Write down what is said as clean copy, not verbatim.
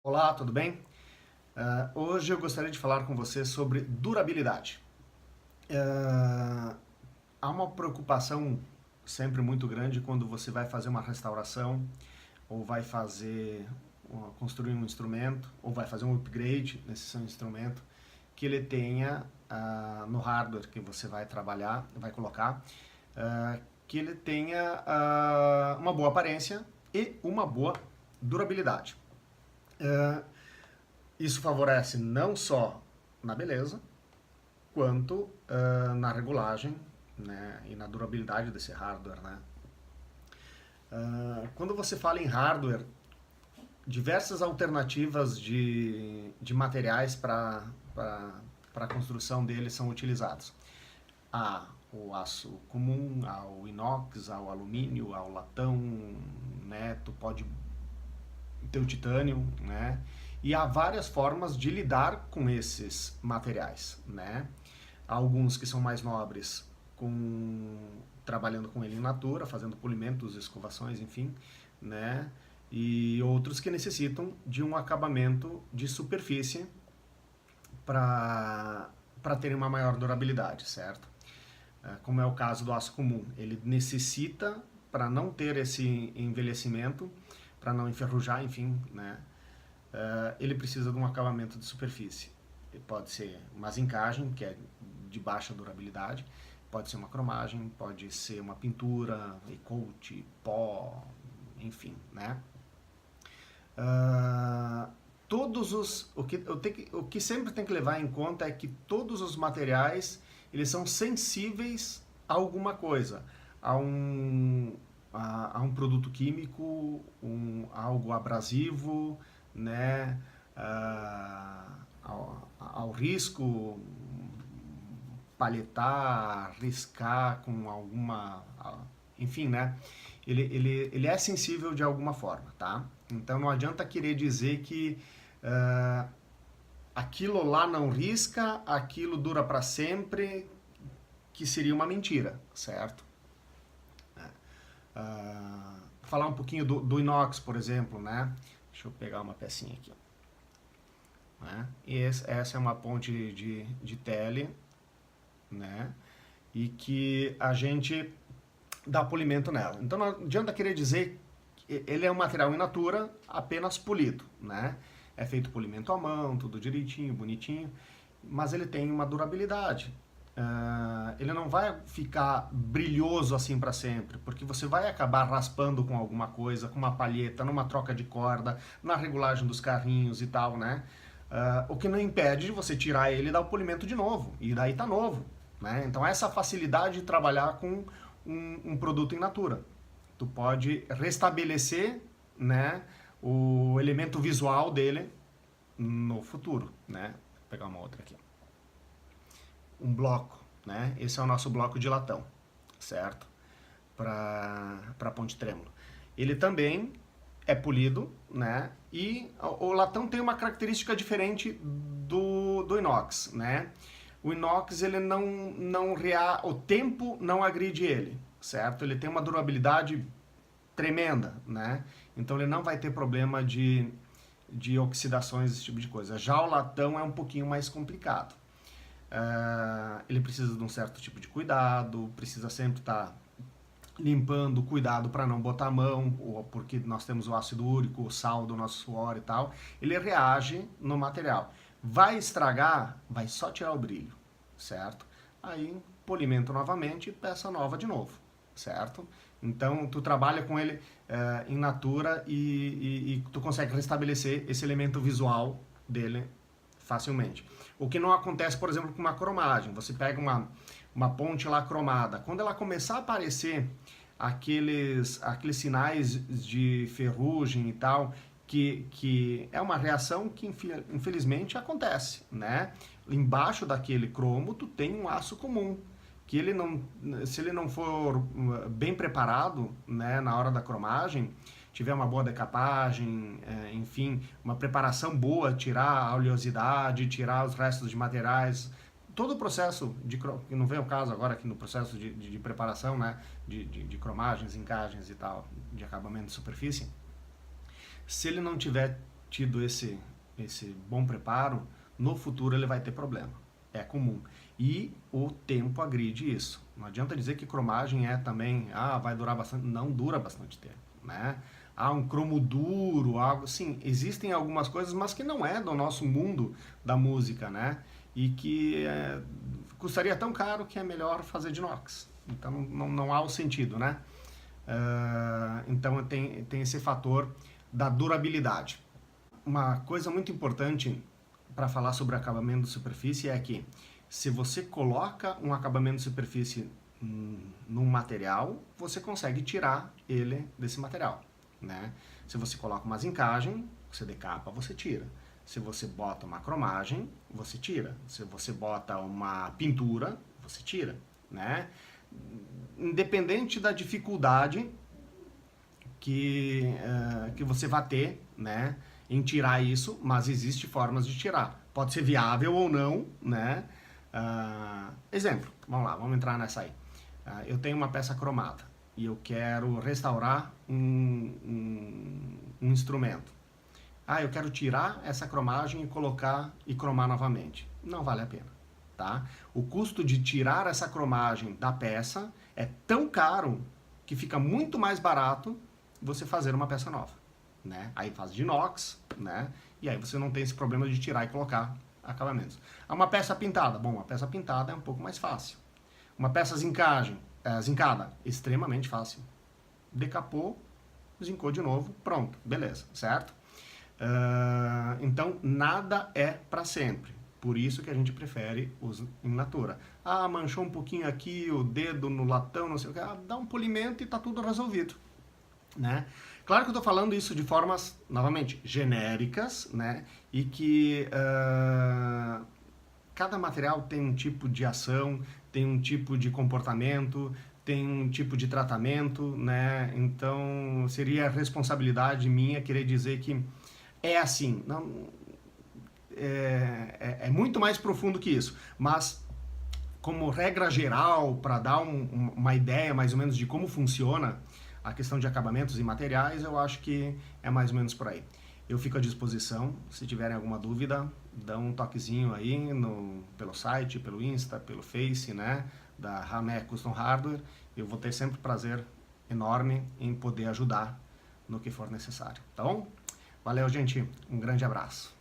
Olá, tudo bem? Hoje eu gostaria de falar com você sobre durabilidade. Há uma preocupação sempre muito grande quando você vai fazer uma restauração ou vai construir um instrumento ou vai fazer um upgrade nesse seu instrumento, que ele tenha no hardware que você vai trabalhar, vai colocar, que ele tenha uma boa aparência e uma boa durabilidade. Isso favorece não só na beleza, quanto na regulagem, né, e na durabilidade desse hardware. Né? Quando você fala em hardware, diversas alternativas de materiais para a construção dele são utilizados. Há o aço comum, há o inox, há o alumínio, há o latão, né? Tu pode ter o titânio, né? E há várias formas de lidar com esses materiais, né? Há alguns que são mais nobres, trabalhando com ele in natura, fazendo polimentos, escovações, enfim, né? E outros que necessitam de um acabamento de superfície para terem uma maior durabilidade, certo? Como é o caso do aço comum, ele necessita, para não ter esse envelhecimento, para não enferrujar, enfim, né? Ele precisa de um acabamento de superfície. Pode ser uma zincagem, que é de baixa durabilidade, pode ser uma cromagem, pode ser uma pintura, e-coat, pó, enfim, né? O que sempre tem que levar em conta é que todos os materiais eles são sensíveis a alguma coisa, a um produto químico, algo abrasivo, né? Ao risco, palhetar, riscar com alguma, enfim, né? Ele é sensível de alguma forma, tá? Então não adianta querer dizer que aquilo lá não risca, aquilo dura para sempre, que seria uma mentira, certo? Falar um pouquinho do inox, por exemplo, né? Deixa eu pegar uma pecinha aqui. Né? E essa é uma ponte de tele, né? E que a gente dá polimento nela. Então não adianta querer dizer que ele é um material in natura, apenas polido, né? É feito polimento à mão, tudo direitinho, bonitinho, mas ele tem uma durabilidade. Ele não vai ficar brilhoso assim para sempre, porque você vai acabar raspando com alguma coisa, com uma palheta, numa troca de corda, na regulagem dos carrinhos e tal, né? O que não impede de você tirar ele e dar o polimento de novo, e daí tá novo, né? Então essa facilidade de trabalhar com um produto in natura. Tu pode restabelecer, né, o elemento visual dele no futuro, né? Vou pegar uma outra aqui. Um bloco, né? Esse é o nosso bloco de latão, certo? Para ponte trêmulo. Ele também é polido, né? E o latão tem uma característica diferente do inox, né? O inox, ele o tempo não agride ele, certo? Ele tem uma durabilidade tremenda, né? Então ele não vai ter problema de oxidações, esse tipo de coisa. Já o latão é um pouquinho mais complicado. Ele precisa de um certo tipo de cuidado, precisa sempre estar limpando, cuidado para não botar a mão, porque nós temos o ácido úrico, o sal do nosso suor e tal. Ele reage no material. Vai estragar, vai só tirar o brilho, certo? Aí polimento novamente e peça nova de novo, certo? Então tu trabalha com ele in natura e tu consegue restabelecer esse elemento visual dele facilmente. O que não acontece, por exemplo, com uma cromagem. Você pega uma ponte lá cromada. Quando ela começar a aparecer aqueles sinais de ferrugem e tal, que é uma reação que infelizmente acontece, né? Embaixo daquele cromo tu tem um aço comum, que se ele não for bem preparado, né, na hora da cromagem, tiver uma boa decapagem, enfim, uma preparação boa, tirar a oleosidade, tirar os restos de materiais, todo o processo que não vem ao caso agora aqui no processo de preparação, né, de cromagens, encagens e tal, de acabamento de superfície, se ele não tiver tido esse bom preparo, no futuro ele vai ter problema. É comum. E o tempo agride isso. Não adianta dizer que cromagem é também, vai durar bastante. Não dura bastante tempo, né? Um cromo duro, algo assim. Existem algumas coisas, mas que não é do nosso mundo da música, né? E que custaria tão caro que é melhor fazer de inox. Então não há o sentido, né? Então tem esse fator da durabilidade. Uma coisa muito importante para falar sobre acabamento de superfície é que se você coloca um acabamento de superfície num material, você consegue tirar ele desse material, né? Se você coloca uma zincagem, você decapa, você tira. Se você bota uma cromagem, você tira. Se você bota uma pintura, você tira, né? Independente da dificuldade que você vai ter, né, em tirar isso, mas existem formas de tirar. Pode ser viável ou não, né? Exemplo, vamos lá, vamos entrar nessa aí. Eu tenho uma peça cromada e eu quero restaurar um instrumento. Eu quero tirar essa cromagem e colocar e cromar novamente. Não vale a pena, tá? O custo de tirar essa cromagem da peça é tão caro que fica muito mais barato você fazer uma peça nova, né? Aí faz de inox, né? E aí você não tem esse problema de tirar e colocar acabamentos. Uma peça pintada, bom, uma peça pintada é um pouco mais fácil. Uma peça zincada, extremamente fácil. Decapou, zincou de novo, pronto, beleza, certo? Então, nada é para sempre. Por isso que a gente prefere os in natura. Manchou um pouquinho aqui, o dedo no latão, não sei o que. Dá um polimento e tá tudo resolvido, né? Claro que eu tô falando isso de formas, novamente, genéricas, né? E que cada material tem um tipo de ação, tem um tipo de comportamento, tem um tipo de tratamento, né? Então, seria responsabilidade minha querer dizer que é assim. Não, é muito mais profundo que isso. Mas, como regra geral, para dar uma ideia mais ou menos de como funciona a questão de acabamentos e materiais, eu acho que é mais ou menos por aí. Eu fico à disposição, se tiverem alguma dúvida, dá um toquezinho aí pelo site, pelo Insta, pelo Face, né, da Ramé Custom Hardware. Eu vou ter sempre prazer enorme em poder ajudar no que for necessário, tá bom? Valeu, gente, um grande abraço.